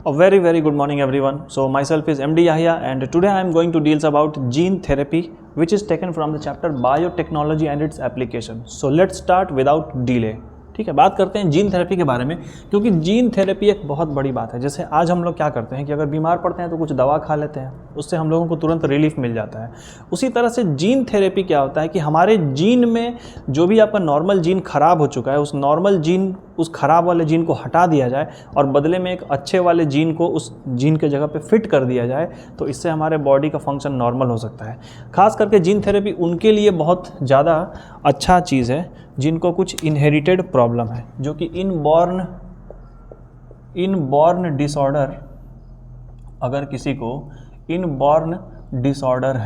A very good morning everyone. So myself is MD Yahya and today I am going to deal about gene therapy which is taken from the chapter biotechnology and its application. So let's start without delay. ठीक है, बात करते हैं gene therapy के बारे में, क्योंकि gene therapy एक बहुत बड़ी बात है। जैसे आज हम लोग क्या करते हैं कि अगर बीमार पड़ते हैं तो कुछ दवा खा लेते हैं, उससे हम लोगों को तुरंत रिलीफ मिल जाता है। उसी तरह से जीन थेरेपी क्या होता है कि हमारे जीन में जो भी आपका नॉर्मल जीन खराब हो चुका है, उस नॉर्मल जीन, उस खराब वाले जीन को हटा दिया जाए और बदले में एक अच्छे वाले जीन को उस जीन के जगह पे फिट कर दिया जाए, तो इससे हमारे बॉडी का फंक्शन नॉर्मल हो सकता है। खास करके जीन थेरेपी उनके लिए बहुत ज़्यादा अच्छा चीज़ है जिनको कुछ इनहेरिटेड प्रॉब्लम है, जो कि इनबॉर्न डिसऑर्डर, अगर किसी को इनबॉर्न डिसऑर्डर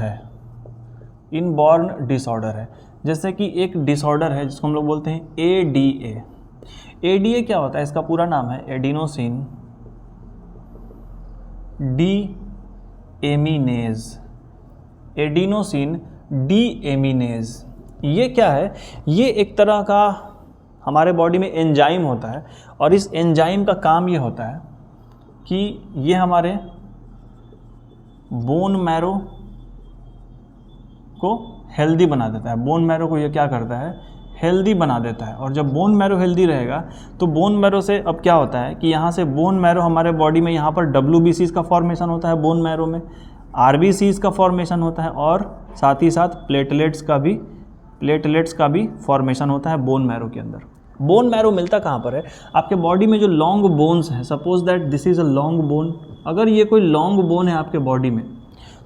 है, जैसे कि एक डिसऑर्डर है जिसको हम लोग बोलते हैं ADA। ADA क्या होता है? इसका पूरा नाम है एडिनोसिन डीएमीनेज। ये क्या है? ये एक तरह का हमारे बॉडी में एंजाइम होता है और इस एंजाइम का काम ये होता है कि ये हमारे बोन मैरो को हेल्दी बना देता है। बोन मैरो को ये क्या करता है? हेल्दी बना देता है। और जब बोन मैरो हेल्दी रहेगा तो बोन मैरो से अब क्या होता है कि यहाँ से बोन मैरो हमारे बॉडी में यहाँ पर WBCs का फॉर्मेशन होता है, बोन मैरो में RBCs का फॉर्मेशन होता है और साथ ही साथ प्लेटलेट्स का भी फॉर्मेशन होता है बोन मैरो के अंदर। बोन मैरो मिलता कहाँ पर है? आपके बॉडी में जो लॉन्ग बोन्स हैं, suppose that this is a long bone. अगर ये कोई लॉन्ग बोन है आपके बॉडी में,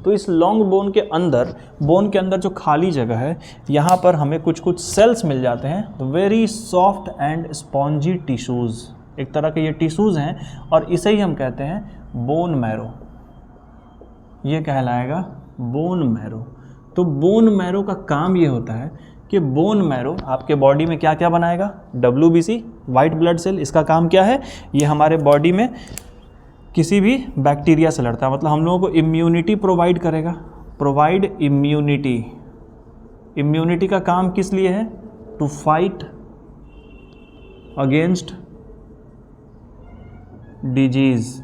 तो इस लॉन्ग बोन के अंदर जो खाली जगह है, यहाँ पर हमें कुछ सेल्स मिल जाते हैं, very soft and spongy tissues. एक तरह के ये टिश्यूज़ हैं और इसे ही हम कहते हैं बोन मैरो। ये कहलाएगा बोन मैरो। तो बोन मैरो का काम ये होता है कि बोन मैरो आपके बॉडी में क्या क्या बनाएगा? WBC, white blood cell. इसका काम क्या है? ये हमारे बॉडी में किसी भी बैक्टीरिया से लड़ता है, मतलब हम लोगों को इम्यूनिटी प्रोवाइड करेगा। Provide immunity. इम्यूनिटी का काम किस लिए है? To fight against disease.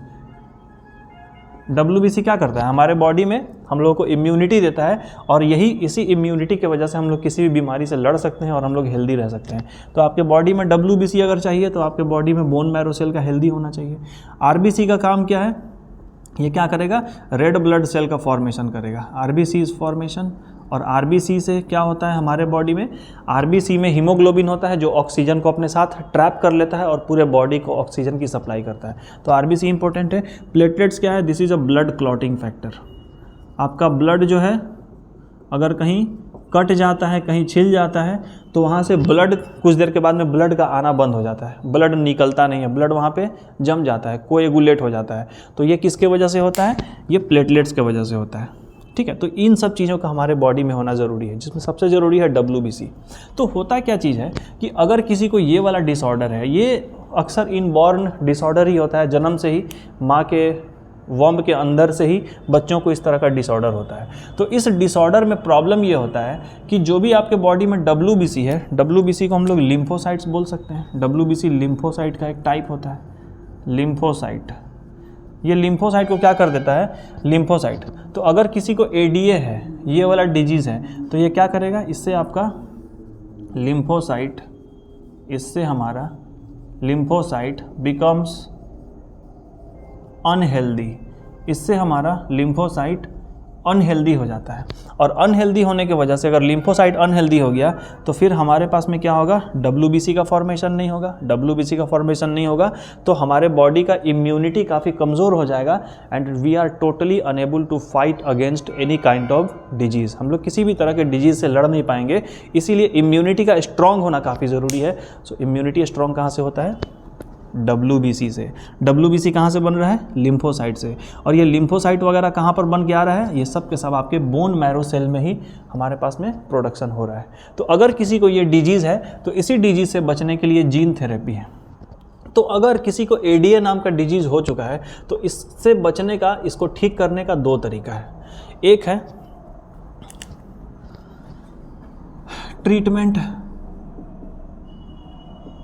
WBC क्या करता है? हमारे बॉडी में हम लोगों को इम्यूनिटी देता है और इसी इम्यूनिटी की वजह से हम लोग किसी भी बीमारी से लड़ सकते हैं और हम लोग हेल्दी रह सकते हैं। तो आपके बॉडी में WBC अगर चाहिए तो आपके बॉडी में बोन मैरो सेल का हेल्दी होना चाहिए। RBC का काम क्या है? ये क्या करेगा? रेड ब्लड सेल का फॉर्मेशन करेगा। RBCs formation. और RBC से क्या होता है हमारे बॉडी में? RBC में हीमोग्लोबिन होता है जो ऑक्सीजन को अपने साथ ट्रैप कर लेता है और पूरे बॉडी को ऑक्सीजन की सप्लाई करता है। तो RBC इंपॉर्टेंट है। प्लेटलेट्स क्या है? This is a blood clotting factor. आपका ब्लड जो है अगर कहीं कट जाता है, कहीं छिल जाता है, तो वहाँ से ब्लड कुछ देर के बाद में ब्लड का आना बंद हो जाता है, ब्लड निकलता नहीं है, ब्लड वहाँ पे जम जाता है, कोएगुलेट हो जाता है। तो ये किसके वजह से होता है? ये प्लेटलेट्स के वजह से होता है। ठीक है, तो इन सब चीज़ों का हमारे बॉडी में होना ज़रूरी है, जिसमें सबसे ज़रूरी है WBC। तो होता क्या चीज़ है कि अगर किसी को ये वाला डिसऑर्डर है, ये अक्सर इनबॉर्न डिसऑर्डर ही होता है, जन्म से ही माँ के वॉम्ब के अंदर से ही बच्चों को इस तरह का डिसऑर्डर होता है। तो इस डिसऑर्डर में प्रॉब्लम ये होता है कि जो भी आपके बॉडी में WBC है, WBC को हम लोग लिम्फोसाइट्स बोल सकते हैं। WBC लिम्फोसाइट का एक टाइप होता है, लिम्फोसाइट। ये लिम्फोसाइट को क्या कर देता है? लिम्फोसाइट। तो अगर किसी को ADA है, ये वाला डिजीज़ है, तो ये क्या करेगा? इससे आपका लिम्फोसाइट, इससे हमारा लिम्फोसाइट बिकम्स अनहेल्दी। इससे हमारा लिम्फोसाइट अनहेल्दी हो जाता है और अनहेल्दी होने की वजह से अगर लिम्फोसाइट अनहेल्दी हो गया तो फिर हमारे पास में क्या होगा? WBC का फॉर्मेशन नहीं होगा। WBC का फॉर्मेशन नहीं होगा तो हमारे बॉडी का इम्यूनिटी काफ़ी कमज़ोर हो जाएगा and we are totally unable to fight against any kind of disease. हम लोग किसी भी तरह के डिजीज़ से लड़ नहीं पाएंगे, इसीलिए इम्यूनिटी का स्ट्रॉन्ग होना काफ़ी ज़रूरी है। सो इम्यूनिटी स्ट्रॉन्ग कहाँ से होता है? WBC से। WBC कहाँ से बन रहा है? लिम्फोसाइट से। और ये लिम्फोसाइट वगैरह कहाँ पर बन के आ रहा है? ये सब के सब आपके बोन मैरो सेल में ही हमारे पास में प्रोडक्शन हो रहा है। तो अगर किसी को ये डिजीज़ है तो इसी डिजीज़ से बचने के लिए जीन थेरेपी है। तो अगर किसी को ADA नाम का डिजीज़ हो चुका है तो इससे बचने का, इसको ठीक करने का 2 तरीका है। एक है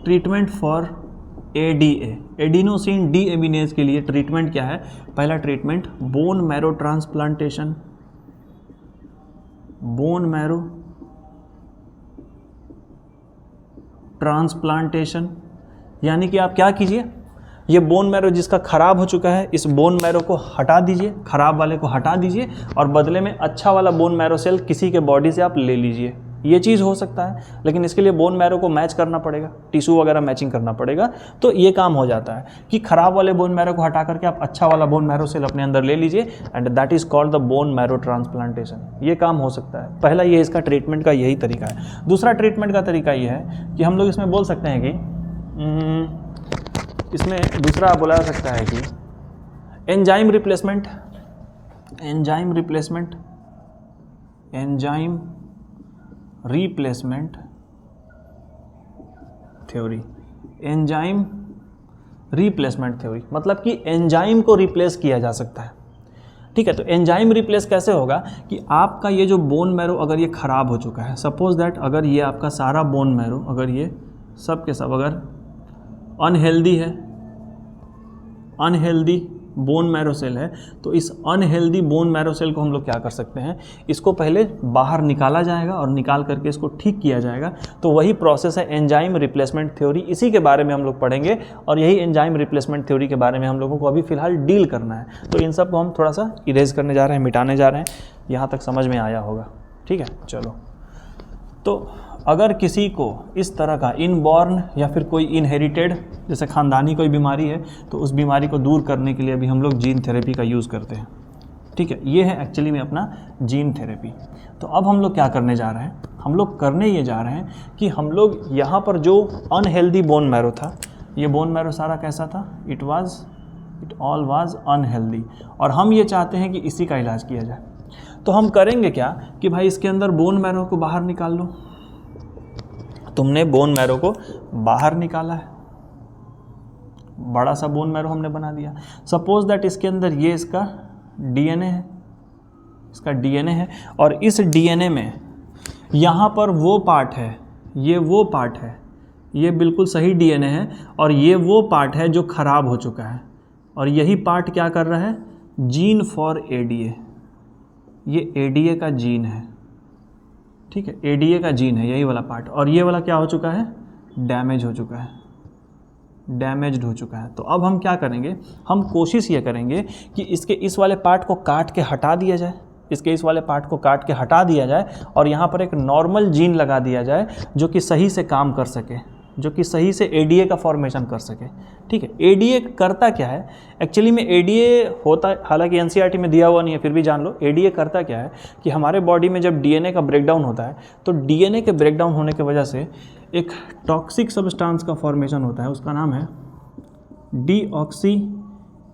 treatment for ADA, adenosine deaminase के लिए ट्रीटमेंट क्या है? पहला treatment bone marrow transplantation, bone marrow transplantation, यानी कि आप क्या कीजिए, ये बोन मैरो जिसका खराब हो चुका है, इस बोन मैरो को हटा दीजिए, खराब वाले को हटा दीजिए और बदले में अच्छा वाला बोन मैरो सेल किसी के बॉडी से आप ले लीजिए। ये चीज़ हो सकता है, लेकिन इसके लिए बोन मैरो को मैच करना पड़ेगा, टिश्यू वगैरह मैचिंग करना पड़ेगा, तो ये काम हो जाता है कि खराब वाले बोन मैरो को हटा करके आप अच्छा वाला बोन मैरो सेल अपने अंदर ले लीजिए, and that is called the bone marrow transplantation. ये काम हो सकता है। पहला ये इसका ट्रीटमेंट का यही तरीका है। दूसरा ट्रीटमेंट का तरीका ये है कि हम लोग इसमें बोल सकते हैं कि इसमें दूसरा बोला जा सकता है कि enzyme replacement, enzyme replacement, enzyme replacement theory, enzyme replacement theory, मतलब कि एंजाइम को रिप्लेस किया जा सकता है। ठीक है, तो एंजाइम रिप्लेस कैसे होगा कि आपका ये जो बोन मैरो अगर ये ख़राब हो चुका है, सपोज दैट अगर ये आपका सारा बोन मैरो अगर ये सब के सब अगर अनहेल्दी है, अनहेल्दी बोन मैरो सेल है, तो इस अनहेल्दी बोन मैरो सेल को हम लोग क्या कर सकते हैं, इसको पहले बाहर निकाला जाएगा और निकाल करके इसको ठीक किया जाएगा। तो वही प्रोसेस है एंजाइम रिप्लेसमेंट थ्योरी, इसी के बारे में हम लोग पढ़ेंगे और यही एंजाइम रिप्लेसमेंट थ्योरी के बारे में हम लोगों को अभी फ़िलहाल डील करना है। तो इन सब को हम थोड़ा सा इरेज करने जा रहे हैं, मिटाने जा रहे हैं। यहाँ तक समझ में आया होगा, ठीक है। चलो, तो अगर किसी को इस तरह का इनबॉर्न या फिर कोई इनहेरिटेड जैसे ख़ानदानी कोई बीमारी है, तो उस बीमारी को दूर करने के लिए अभी हम लोग जीन थेरेपी का यूज़ करते हैं। ठीक है, ये है एक्चुअली में अपना जीन थेरेपी। तो अब हम लोग क्या करने जा रहे हैं, हम लोग करने ये जा रहे हैं कि हम लोग यहाँ पर जो अनहेल्दी बोन मैरो था, ये बोन मैरो सारा कैसा था, इट ऑल वाज अनहेल्दी, और हम ये चाहते हैं कि इसी का इलाज किया जाए। तो हम करेंगे क्या कि भाई इसके अंदर बोन मैरो को बाहर निकाल लो। तुमने बोन मैरो को बाहर निकाला है, बड़ा सा बोन मैरो हमने बना दिया। सपोज दैट इसके अंदर ये इसका डीएनए है, इसका डीएनए है, और इस डीएनए में यहाँ पर वो पार्ट है, ये वो पार्ट है, ये बिल्कुल सही डीएनए है, और ये वो पार्ट है जो ख़राब हो चुका है, और यही पार्ट क्या कर रहा है, जीन फॉर एडीए, ये एडीए का जीन है। ठीक है, एडीए का जीन है यही वाला पार्ट, और ये वाला क्या हो चुका है, डैमेज हो चुका है, डैमेज्ड हो चुका है। तो अब हम क्या करेंगे, हम कोशिश ये करेंगे कि इसके इस वाले पार्ट को काट के हटा दिया जाए, इसके इस वाले पार्ट को काट के हटा दिया जाए, और यहाँ पर एक नॉर्मल जीन लगा दिया जाए जो कि सही से काम कर सके, जो कि सही से एडीए का फॉर्मेशन कर सके। ठीक है, एडीए करता क्या है, एक्चुअली में एडीए होता है, हालांकि एनसीईआरटी में दिया हुआ नहीं है, फिर भी जान लो। एडीए करता क्या है कि हमारे बॉडी में जब डीएनए का ब्रेकडाउन होता है, तो डीएनए के ब्रेकडाउन होने की वजह से एक टॉक्सिक सब्सटेंस का फॉर्मेशन होता है, उसका नाम है डीऑक्सी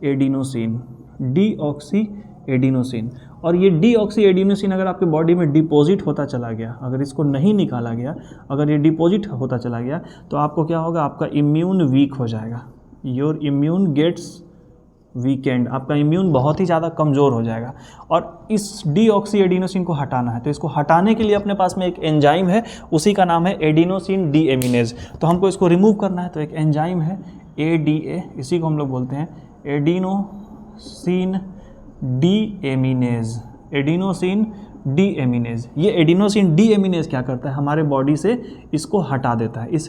एडिनोसिन, डीऑक्सी एडिनोसिन। और ये डीऑक्सी एडिनोसिन अगर आपके बॉडी में डिपॉजिट होता चला गया, अगर इसको नहीं निकाला गया, अगर ये डिपॉजिट होता चला गया, तो आपको क्या होगा, आपका इम्यून वीक हो जाएगा, योर इम्यून गेट्स वीकेंड, आपका इम्यून बहुत ही ज़्यादा कमज़ोर हो जाएगा। और इस डीऑक्सी एडिनोसिन को हटाना है, तो इसको हटाने के लिए अपने पास में एक एंजाइम है, उसी का नाम है एडिनोसिन डी एमिनेज। तो हमको इसको रिमूव करना है, तो एक एंजाइम है एडीए, इसी को हम लोग बोलते हैं एडिनोसिन डी एमिनेज, एडिनोसिन डी एमिनेज। ये एडिनोसिन डी एमिनेज क्या करता है, हमारे बॉडी से इसको हटा देता है। इस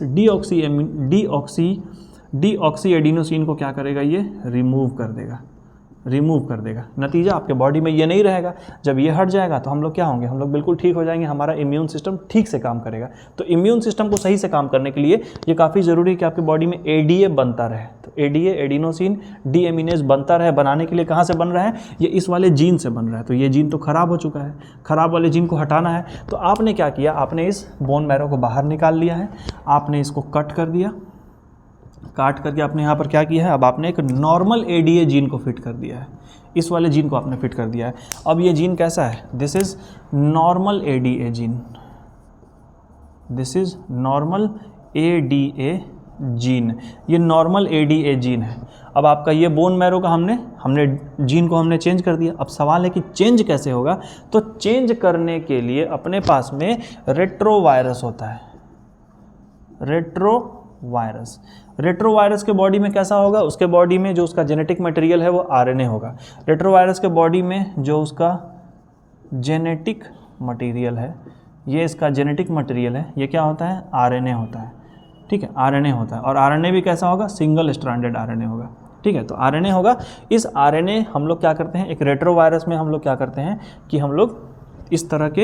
डीऑक्सी एडिनोसिन को क्या करेगा, ये रिमूव कर देगा, रिमूव कर देगा। नतीजा आपके बॉडी में ये नहीं रहेगा। जब ये हट जाएगा तो हम लोग क्या होंगे, हम लोग बिल्कुल ठीक हो जाएंगे, हमारा इम्यून सिस्टम ठीक से काम करेगा। तो इम्यून सिस्टम को सही से काम करने के लिए ये काफ़ी ज़रूरी है कि आपकी बॉडी में एडीए बनता रहे। तो एडीए एडिनोसिन डी एमिनेज बनता रहे, बनाने के लिए कहाँ से बन रहा है, ये इस वाले जीन से बन रहा है। तो ये जीन तो ख़राब हो चुका है, ख़राब वाले जीन को हटाना है। तो आपने क्या किया, आपने इस बोन मैरो को बाहर निकाल लिया है, आपने इसको कट कर दिया, काट करके आपने यहाँ पर क्या किया है, अब आपने एक नॉर्मल एडीए जीन को फिट कर दिया है, इस वाले जीन को आपने फिट कर दिया है। अब ये जीन कैसा है, this is normal ADA gene, this is normal ADA gene, ये नॉर्मल एडीए जीन है। अब आपका ये बोन मैरो का हमने जीन को हमने चेंज कर दिया। अब सवाल है कि चेंज कैसे होगा, तो चेंज करने के लिए अपने पास में रेट्रोवायरस होता है, रेट्रो वायरस। रेट्रोवायरस के बॉडी में कैसा होगा, उसके बॉडी में जो उसका जेनेटिक मटेरियल है वो आरएनए होगा। रेट्रोवायरस के बॉडी में जो उसका जेनेटिक मटेरियल है, ये इसका जेनेटिक मटेरियल है, ये क्या होता है, आरएनए होता है। ठीक है, आरएनए होता है, और आरएनए भी कैसा होगा, सिंगल स्ट्रैंडेड आरएनए होगा। ठीक है, तो आरएनए होगा। इस आरएनए हम लोग क्या करते हैं, एक रेट्रोवायरस में हम लोग क्या करते हैं कि हम लोग इस तरह के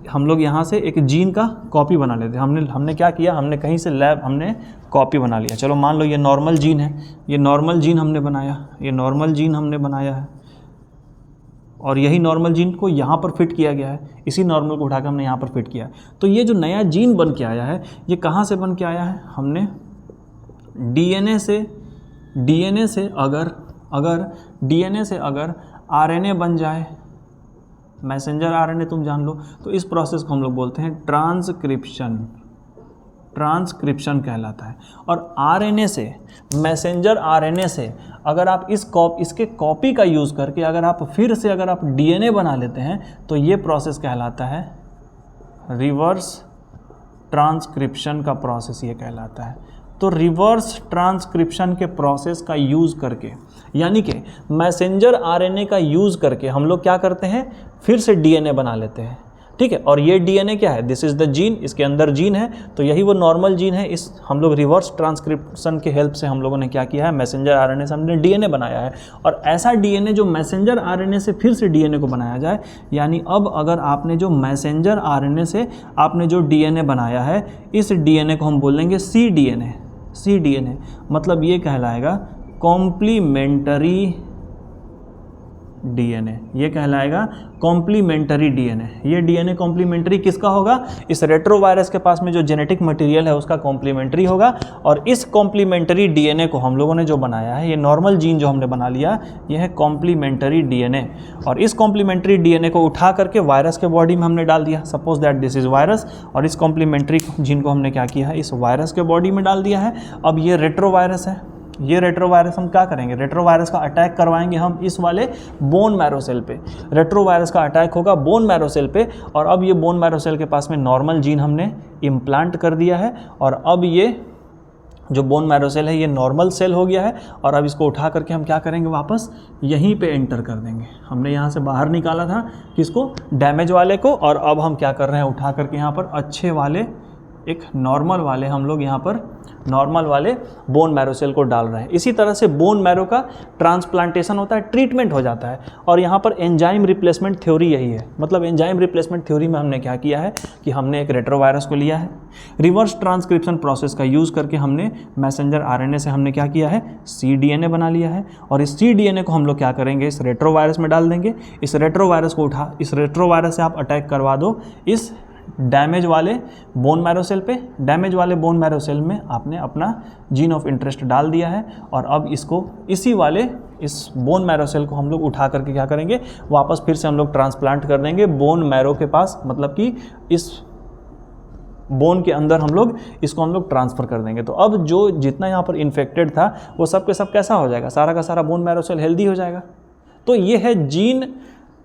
हम लोग यहाँ से एक जीन का कॉपी बना लेते हैं। हमने क्या किया, हमने कहीं से हमने कॉपी बना लिया। चलो मान लो ये नॉर्मल जीन है, ये नॉर्मल जीन हमने बनाया, ये नॉर्मल जीन हमने बनाया है, और यही नॉर्मल जीन को यहाँ पर फिट किया गया है, इसी नॉर्मल को उठाकर हमने यहाँ पर फिट किया है। तो ये जो नया जीन बन के आया है, ये कहाँ से बन के आया है, हमने डीएनए से अगर आरएनए बन जाए, मैसेंजर आरएनए तुम जान लो, तो इस प्रोसेस को हम लोग बोलते हैं ट्रांसक्रिप्शन कहलाता है। और आरएनए से, मैसेंजर आरएनए से अगर आप इसके कॉपी का यूज़ करके अगर आप फिर से अगर आप डीएनए बना लेते हैं, तो ये प्रोसेस कहलाता है रिवर्स ट्रांसक्रिप्शन का प्रोसेस, ये कहलाता है। तो रिवर्स ट्रांसक्रिप्शन के प्रोसेस का यूज़ करके, यानी कि मैसेंजर आरएनए का यूज़ करके हम लोग क्या करते हैं, फिर से डीएनए बना लेते हैं। ठीक है, और ये डीएनए क्या है, दिस इज़ द जीन, इसके अंदर जीन है, तो यही वो नॉर्मल जीन है। इस हम लोग रिवर्स ट्रांसक्रिप्शन के हेल्प से हम लोगों ने क्या किया है, मैसेंजर आरएनए से हमने डीएनए बनाया है। और ऐसा डीएनए जो मैसेंजर आरएनए से फिर से डीएनए को बनाया जाए, यानी अब अगर आपने जो मैसेंजर आरएनए से आपने जो डीएनए बनाया है, इस डीएनए को हम बोलेंगे सी डीएनए, मतलब ये कहलाएगा कॉम्प्लीमेंटरी डीएनए, ये कहलाएगा कॉम्प्लीमेंटरी डीएनए। ये डीएनए कॉम्प्लीमेंटरी किसका होगा, इस रेट्रोवायरस के पास में जो जेनेटिक मटेरियल है उसका कॉम्प्लीमेंटरी होगा। और इस कॉम्प्लीमेंटरी डीएनए को हम लोगों ने जो बनाया है, ये नॉर्मल जीन जो हमने बना लिया, ये है कॉम्प्लीमेंटरी डीएनए। और इस कॉम्प्लीमेंटरी डीएनए को उठा करके वायरस के बॉडी में हमने डाल दिया। Suppose that this is virus, और इस कॉम्प्लीमेंटरी जीन को हमने क्या किया है, इस वायरस के बॉडी में डाल दिया है। अब ये रेट्रोवायरस है, ये रेट्रोवायरस हम क्या करेंगे, रेट्रोवायरस का अटैक करवाएंगे हम इस वाले बोन मैरो सेल पे। रेट्रोवायरस का अटैक होगा बोन मैरो सेल पे, और अब ये बोन मैरो सेल के पास में नॉर्मल जीन हमने इम्प्लांट कर दिया है, और अब ये जो बोन मैरो सेल है ये नॉर्मल सेल हो गया है। और अब इसको उठा करके हम क्या करेंगे, वापस यहीं पे एंटर कर देंगे। हमने यहाँ से बाहर निकाला था किसको, डैमेज वाले को, और अब हम क्या कर रहे हैं, उठा करके यहाँ पर अच्छे वाले, एक नॉर्मल वाले हम लोग यहाँ पर नॉर्मल वाले बोन मैरो सेल को डाल रहे हैं। इसी तरह से बोन मैरो का ट्रांसप्लांटेशन होता है, ट्रीटमेंट हो जाता है। और यहाँ पर एंजाइम रिप्लेसमेंट थ्योरी यही है। मतलब एंजाइम रिप्लेसमेंट थ्योरी में हमने क्या किया है कि हमने एक रेट्रोवायरस को लिया है, रिवर्स ट्रांसक्रिप्शन प्रोसेस का यूज़ करके हमने मैसेंजर आरएनए से हमने क्या किया है, cDNA बना लिया है। और इस cDNA को हम लोग क्या करेंगे, इस रेट्रोवायरस में डाल देंगे। इस रेट्रोवायरस को इस रेट्रोवायरस से आप अटैक करवा दो इस डैमेज वाले बोन मैरो सेल पे। डैमेज वाले बोन मैरो सेल में आपने अपना जीन ऑफ इंटरेस्ट डाल दिया है, और अब इसको इस बोन मैरो सेल को हम लोग उठा करके क्या करेंगे, वापस फिर से हम लोग ट्रांसप्लांट कर देंगे बोन मैरो के पास। मतलब कि इस बोन के अंदर हम लोग ट्रांसफ़र कर देंगे। तो अब जो जितना यहाँ पर इन्फेक्टेड था वो सब के सब कैसा हो जाएगा, सारा का सारा बोन मैरो सेल हेल्दी हो जाएगा। तो ये है जीन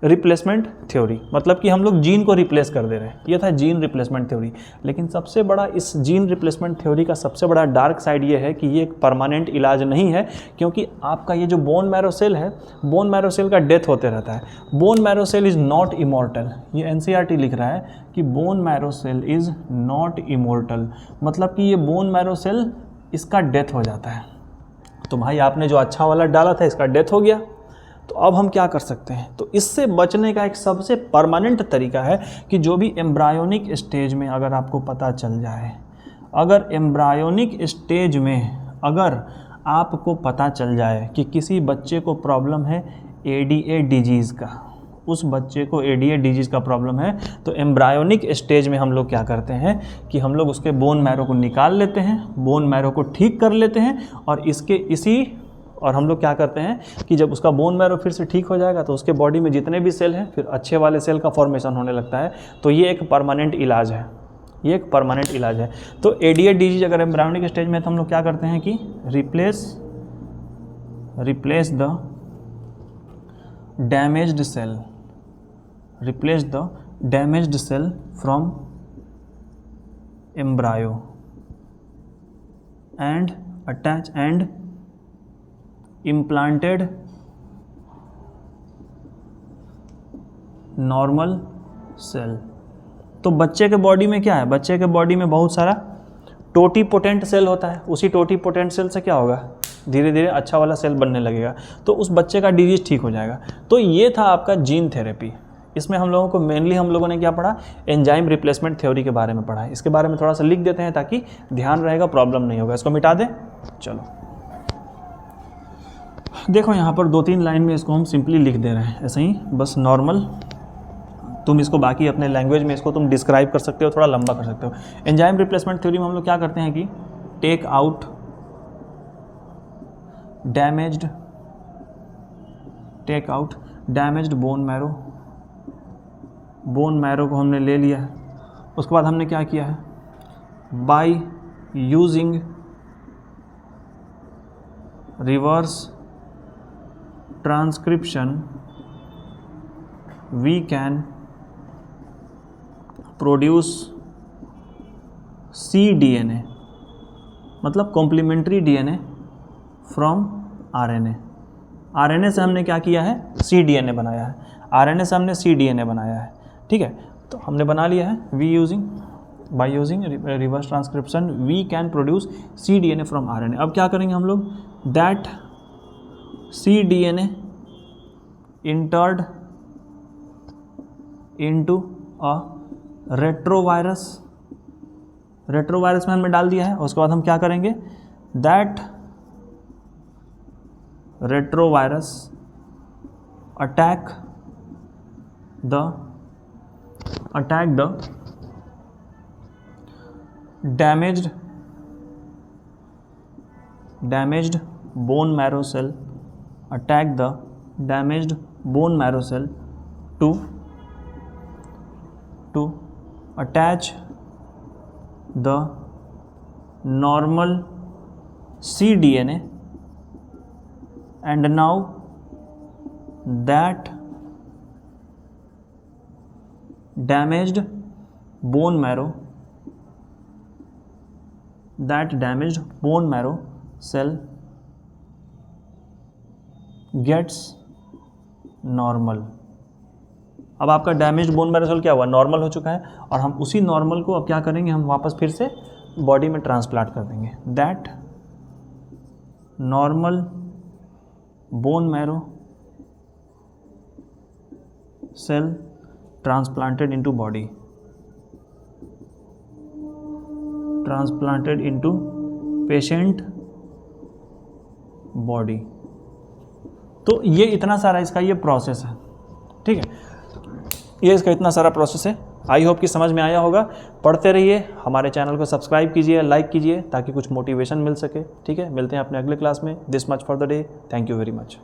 रिप्लेसमेंट थ्योरी, मतलब कि हम लोग जीन को रिप्लेस कर दे रहे हैं। ये था जीन रिप्लेसमेंट थ्योरी। लेकिन सबसे बड़ा इस जीन रिप्लेसमेंट थ्योरी का सबसे बड़ा डार्क साइड ये है कि ये एक परमानेंट इलाज नहीं है, क्योंकि आपका ये जो बोन मैरो सेल है, बोन मैरो सेल का डेथ होते रहता है। Bone marrow cell is not immortal. ये एनसीईआरटी लिख रहा है कि bone marrow cell is not immortal, मतलब कि ये बोन मैरो सेल इसका डेथ हो जाता है। तो भाई आपने जो अच्छा वाला डाला था इसका डेथ हो गया, तो अब हम क्या कर सकते हैं। तो इससे बचने का एक सबसे परमानेंट तरीका है कि जो भी एम्ब्रायोनिक स्टेज में अगर आपको पता चल जाए, अगर एम्ब्रायोनिक स्टेज में अगर आपको पता चल जाए कि किसी बच्चे को प्रॉब्लम है एडीए डिजीज़ का, उस बच्चे को एडीए डिजीज़ का प्रॉब्लम है, तो एम्ब्रायोनिक स्टेज में हम लोग क्या करते हैं कि हम लोग उसके बोन मैरो को निकाल लेते हैं, बोन मैरो को ठीक कर लेते हैं, और हम लोग क्या करते हैं कि जब उसका बोन मैरो फिर से ठीक हो जाएगा तो उसके बॉडी में जितने भी सेल हैं फिर अच्छे वाले सेल का फॉर्मेशन होने लगता है। तो ये एक परमानेंट इलाज है, ये एक परमानेंट इलाज है। तो एडीए डिजीज अगर एम्ब्रायोनिक स्टेज में, तो हम लोग क्या करते हैं कि replace the damaged cell from embryo and attach and implanted normal cell. तो बच्चे के बॉडी में क्या है, बच्चे के बॉडी में बहुत सारा टोटीपोटेंट सेल होता है, उसी टोटीपोटेंट सेल से क्या होगा, धीरे धीरे अच्छा वाला सेल बनने लगेगा, तो उस बच्चे का डिजीज ठीक हो जाएगा। तो ये था आपका जीन थेरेपी। इसमें हम लोगों को मेनली हम लोगों ने क्या पढ़ा, एंजाइम रिप्लेसमेंट थ्योरी के बारे में पढ़ा है। इसके बारे में थोड़ा सा लिख देते हैं ताकि ध्यान रहेगा, प्रॉब्लम नहीं होगा। इसको मिटा दें। चलो देखो यहाँ पर 2-3 लाइन में इसको हम सिंपली लिख दे रहे हैं, ऐसे ही बस नॉर्मल। तुम इसको बाकी अपने लैंग्वेज में इसको तुम डिस्क्राइब कर सकते हो, थोड़ा लंबा कर सकते हो। एंजाइम रिप्लेसमेंट थ्योरी में हम लोग क्या करते हैं कि take out damaged bone marrow को हमने ले लिया है। उसके बाद हमने क्या किया है, by using reverse transcription we can produce cDNA, मतलब complementary DNA from RNA। RNA से हमने क्या किया है, cDNA बनाया है। RNA से हमने cDNA बनाया है, ठीक है। तो हमने बना लिया है by using reverse transcription we can produce cDNA from RNA। अब क्या करेंगे हम लोग, that cDNA entered into a retrovirus में हमने डाल दिया है। उसके बाद हम क्या करेंगे, that retrovirus attack the damaged bone marrow cell, attack the damaged bone marrow cell to attach the normal cDNA, and now that damaged bone marrow cell gets normal। अब आपका डैमेज बोन मैरो सेल क्या हुआ, normal हो चुका है, और हम उसी नॉर्मल को अब क्या करेंगे, हम वापस फिर से बॉडी में ट्रांसप्लांट कर देंगे। That normal bone marrow cell transplanted into body, transplanted into patient body. तो ये इतना सारा इसका ये प्रोसेस है, ठीक है। ये इसका इतना सारा प्रोसेस है। आई होप कि समझ में आया होगा। पढ़ते रहिए, हमारे चैनल को सब्सक्राइब कीजिए, लाइक कीजिए, ताकि कुछ मोटिवेशन मिल सके, ठीक है। मिलते हैं अपने अगले क्लास में। This much for the day. Thank you very much.